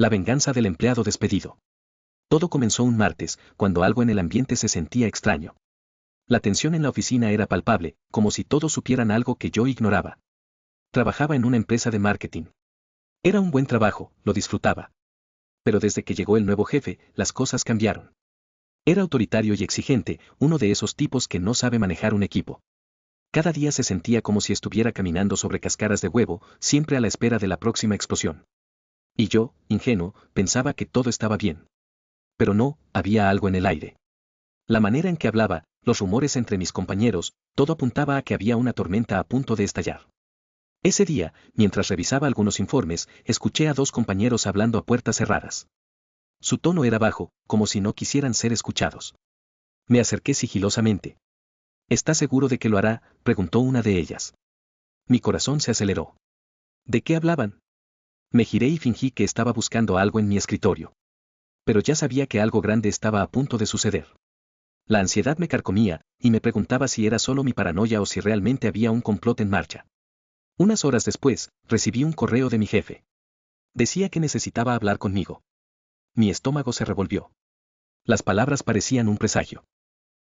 La venganza del empleado despedido. Todo comenzó un martes, cuando algo en el ambiente se sentía extraño. La tensión en la oficina era palpable, como si todos supieran algo que yo ignoraba. Trabajaba en una empresa de marketing. Era un buen trabajo, lo disfrutaba. Pero desde que llegó el nuevo jefe, las cosas cambiaron. Era autoritario y exigente, uno de esos tipos que no sabe manejar un equipo. Cada día se sentía como si estuviera caminando sobre cascaras de huevo, siempre a la espera de la próxima explosión. Y yo, ingenuo, pensaba que todo estaba bien. Pero no, había algo en el aire. La manera en que hablaba, los rumores entre mis compañeros, todo apuntaba a que había una tormenta a punto de estallar. Ese día, mientras revisaba algunos informes, escuché a dos compañeros hablando a puertas cerradas. Su tono era bajo, como si no quisieran ser escuchados. Me acerqué sigilosamente. ¿Está seguro de que lo hará?, preguntó una de ellas. Mi corazón se aceleró. ¿De qué hablaban? Me giré y fingí que estaba buscando algo en mi escritorio. Pero ya sabía que algo grande estaba a punto de suceder. La ansiedad me carcomía, y me preguntaba si era solo mi paranoia o si realmente había un complot en marcha. Unas horas después, recibí un correo de mi jefe. Decía que necesitaba hablar conmigo. Mi estómago se revolvió. Las palabras parecían un presagio.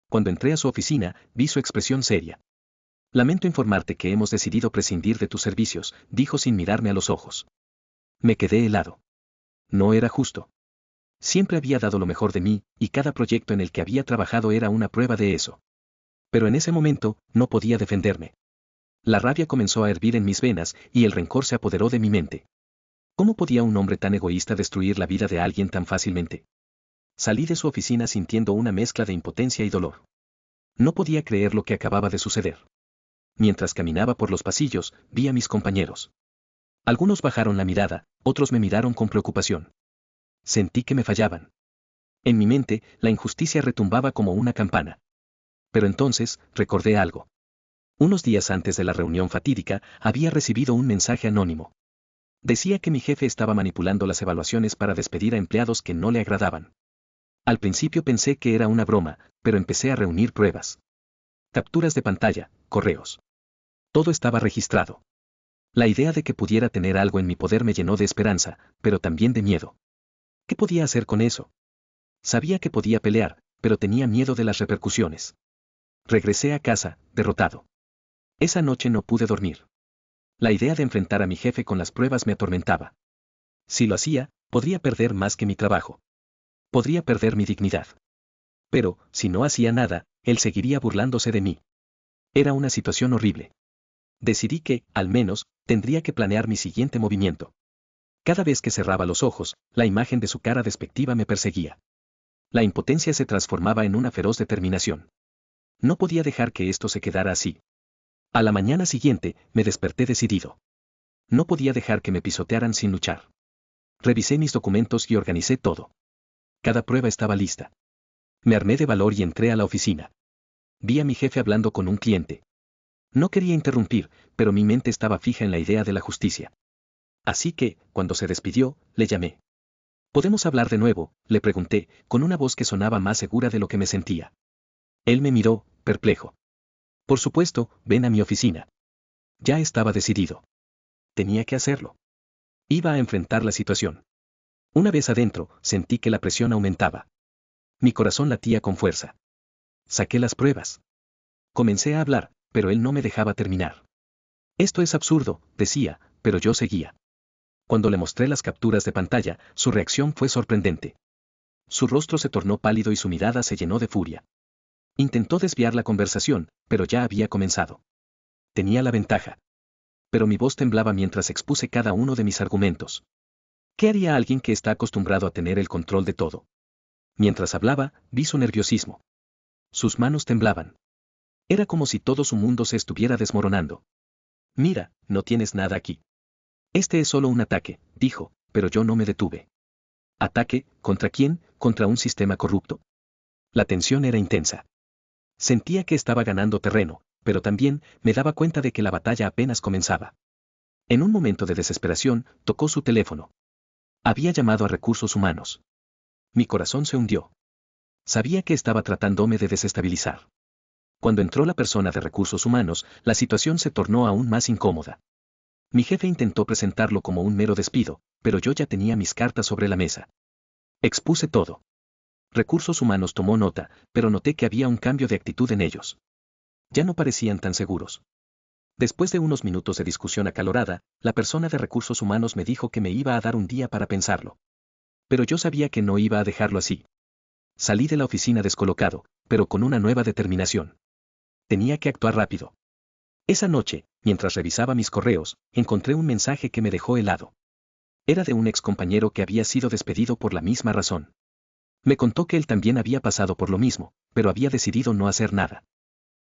Cuando entré a su oficina, vi su expresión seria. Lamento informarte que hemos decidido prescindir de tus servicios, dijo sin mirarme a los ojos. Me quedé helado. No era justo. Siempre había dado lo mejor de mí, y cada proyecto en el que había trabajado era una prueba de eso. Pero en ese momento, no podía defenderme. La rabia comenzó a hervir en mis venas, y el rencor se apoderó de mi mente. ¿Cómo podía un hombre tan egoísta destruir la vida de alguien tan fácilmente? Salí de su oficina sintiendo una mezcla de impotencia y dolor. No podía creer lo que acababa de suceder. Mientras caminaba por los pasillos, vi a mis compañeros. Algunos bajaron la mirada, otros me miraron con preocupación. Sentí que me fallaban. En mi mente, la injusticia retumbaba como una campana. Pero entonces, recordé algo. Unos días antes de la reunión fatídica, había recibido un mensaje anónimo. Decía que mi jefe estaba manipulando las evaluaciones para despedir a empleados que no le agradaban. Al principio pensé que era una broma, pero empecé a reunir pruebas. Capturas de pantalla, correos. Todo estaba registrado. La idea de que pudiera tener algo en mi poder me llenó de esperanza, pero también de miedo. ¿Qué podía hacer con eso? Sabía que podía pelear, pero tenía miedo de las repercusiones. Regresé a casa, derrotado. Esa noche no pude dormir. La idea de enfrentar a mi jefe con las pruebas me atormentaba. Si lo hacía, podría perder más que mi trabajo. Podría perder mi dignidad. Pero, si no hacía nada, él seguiría burlándose de mí. Era una situación horrible. Decidí que, al menos, tendría que planear mi siguiente movimiento. Cada vez que cerraba los ojos, la imagen de su cara despectiva me perseguía. La impotencia se transformaba en una feroz determinación. No podía dejar que esto se quedara así. A la mañana siguiente, me desperté decidido. No podía dejar que me pisotearan sin luchar. Revisé mis documentos y organicé todo. Cada prueba estaba lista. Me armé de valor y entré a la oficina. Vi a mi jefe hablando con un cliente. No quería interrumpir, pero mi mente estaba fija en la idea de la justicia. Así que, cuando se despidió, le llamé. ¿Podemos hablar de nuevo?, le pregunté, con una voz que sonaba más segura de lo que me sentía. Él me miró, perplejo. Por supuesto, ven a mi oficina. Ya estaba decidido. Tenía que hacerlo. Iba a enfrentar la situación. Una vez adentro, sentí que la presión aumentaba. Mi corazón latía con fuerza. Saqué las pruebas. Comencé a hablar, pero él no me dejaba terminar. Esto es absurdo, decía, pero yo seguía. Cuando le mostré las capturas de pantalla, su reacción fue sorprendente. Su rostro se tornó pálido y su mirada se llenó de furia. Intentó desviar la conversación, pero ya había comenzado. Tenía la ventaja. Pero mi voz temblaba mientras expuse cada uno de mis argumentos. ¿Qué haría alguien que está acostumbrado a tener el control de todo? Mientras hablaba, vi su nerviosismo. Sus manos temblaban. Era como si todo su mundo se estuviera desmoronando. Mira, no tienes nada aquí. Este es solo un ataque, dijo, pero yo no me detuve. ¿Ataque? ¿Contra quién? ¿Contra un sistema corrupto? La tensión era intensa. Sentía que estaba ganando terreno, pero también me daba cuenta de que la batalla apenas comenzaba. En un momento de desesperación, tocó su teléfono. Había llamado a Recursos Humanos. Mi corazón se hundió. Sabía que estaba tratándome de desestabilizar. Cuando entró la persona de Recursos Humanos, la situación se tornó aún más incómoda. Mi jefe intentó presentarlo como un mero despido, pero yo ya tenía mis cartas sobre la mesa. Expuse todo. Recursos Humanos tomó nota, pero noté que había un cambio de actitud en ellos. Ya no parecían tan seguros. Después de unos minutos de discusión acalorada, la persona de Recursos Humanos me dijo que me iba a dar un día para pensarlo. Pero yo sabía que no iba a dejarlo así. Salí de la oficina descolocado, pero con una nueva determinación. Tenía que actuar rápido. Esa noche, mientras revisaba mis correos, encontré un mensaje que me dejó helado. Era de un ex compañero que había sido despedido por la misma razón. Me contó que él también había pasado por lo mismo, pero había decidido no hacer nada.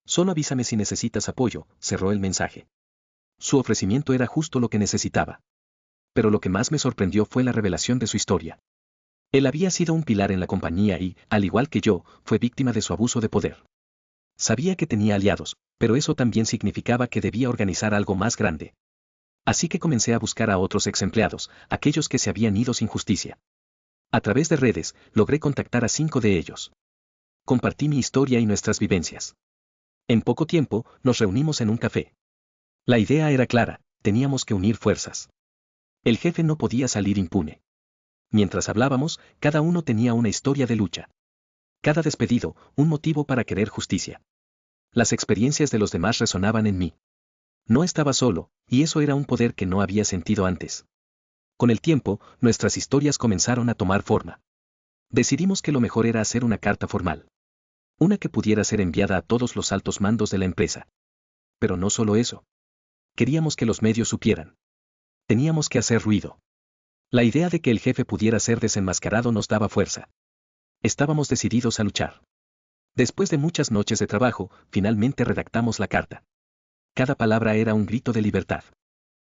Solo avísame si necesitas apoyo, cerró el mensaje. Su ofrecimiento era justo lo que necesitaba. Pero lo que más me sorprendió fue la revelación de su historia. Él había sido un pilar en la compañía y, al igual que yo, fue víctima de su abuso de poder. Sabía que tenía aliados, pero eso también significaba que debía organizar algo más grande. Así que comencé a buscar a otros ex empleados, aquellos que se habían ido sin justicia. A través de redes, logré contactar a 5 de ellos. Compartí mi historia y nuestras vivencias. En poco tiempo, nos reunimos en un café. La idea era clara, teníamos que unir fuerzas. El jefe no podía salir impune. Mientras hablábamos, cada uno tenía una historia de lucha. Cada despedido, un motivo para querer justicia. Las experiencias de los demás resonaban en mí. No estaba solo, y eso era un poder que no había sentido antes. Con el tiempo, nuestras historias comenzaron a tomar forma. Decidimos que lo mejor era hacer una carta formal. Una que pudiera ser enviada a todos los altos mandos de la empresa. Pero no solo eso. Queríamos que los medios supieran. Teníamos que hacer ruido. La idea de que el jefe pudiera ser desenmascarado nos daba fuerza. Estábamos decididos a luchar. Después de muchas noches de trabajo, finalmente redactamos la carta. Cada palabra era un grito de libertad.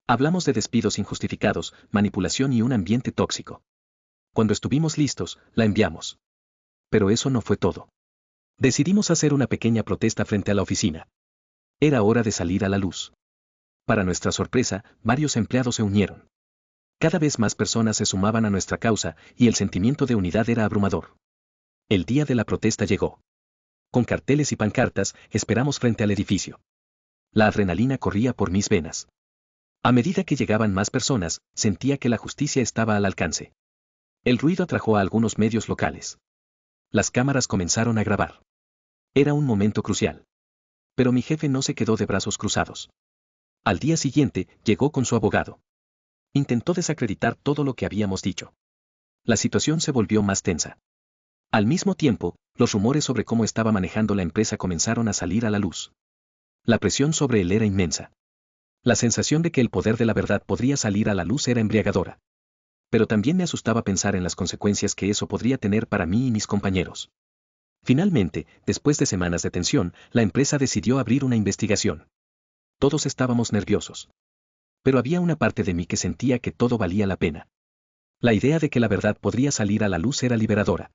Hablamos de despidos injustificados, manipulación y un ambiente tóxico. Cuando estuvimos listos, la enviamos. Pero eso no fue todo. Decidimos hacer una pequeña protesta frente a la oficina. Era hora de salir a la luz. Para nuestra sorpresa, varios empleados se unieron. Cada vez más personas se sumaban a nuestra causa, y el sentimiento de unidad era abrumador. El día de la protesta llegó. Con carteles y pancartas, esperamos frente al edificio. La adrenalina corría por mis venas. A medida que llegaban más personas, sentía que la justicia estaba al alcance. El ruido atrajo a algunos medios locales. Las cámaras comenzaron a grabar. Era un momento crucial. Pero mi jefe no se quedó de brazos cruzados. Al día siguiente, llegó con su abogado. Intentó desacreditar todo lo que habíamos dicho. La situación se volvió más tensa. Al mismo tiempo, los rumores sobre cómo estaba manejando la empresa comenzaron a salir a la luz. La presión sobre él era inmensa. La sensación de que el poder de la verdad podría salir a la luz era embriagadora. Pero también me asustaba pensar en las consecuencias que eso podría tener para mí y mis compañeros. Finalmente, después de semanas de tensión, la empresa decidió abrir una investigación. Todos estábamos nerviosos. Pero había una parte de mí que sentía que todo valía la pena. La idea de que la verdad podría salir a la luz era liberadora.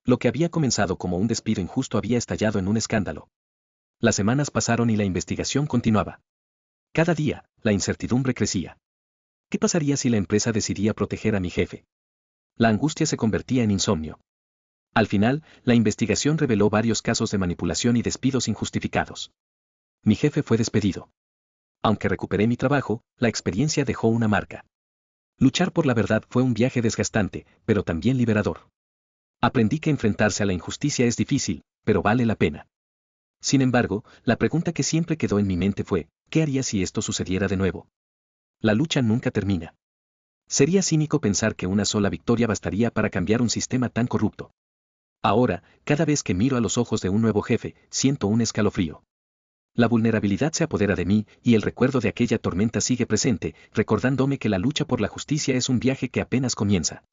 Lo que había comenzado como un despido injusto había estallado en un escándalo. Las semanas pasaron y la investigación continuaba. Cada día, la incertidumbre crecía. ¿Qué pasaría si la empresa decidía proteger a mi jefe? La angustia se convertía en insomnio. Al final, la investigación reveló varios casos de manipulación y despidos injustificados. Mi jefe fue despedido. Aunque recuperé mi trabajo, la experiencia dejó una marca. Luchar por la verdad fue un viaje desgastante, pero también liberador. Aprendí que enfrentarse a la injusticia es difícil, pero vale la pena. Sin embargo, la pregunta que siempre quedó en mi mente fue, ¿qué haría si esto sucediera de nuevo? La lucha nunca termina. Sería cínico pensar que una sola victoria bastaría para cambiar un sistema tan corrupto. Ahora, cada vez que miro a los ojos de un nuevo jefe, siento un escalofrío. La vulnerabilidad se apodera de mí, y el recuerdo de aquella tormenta sigue presente, recordándome que la lucha por la justicia es un viaje que apenas comienza.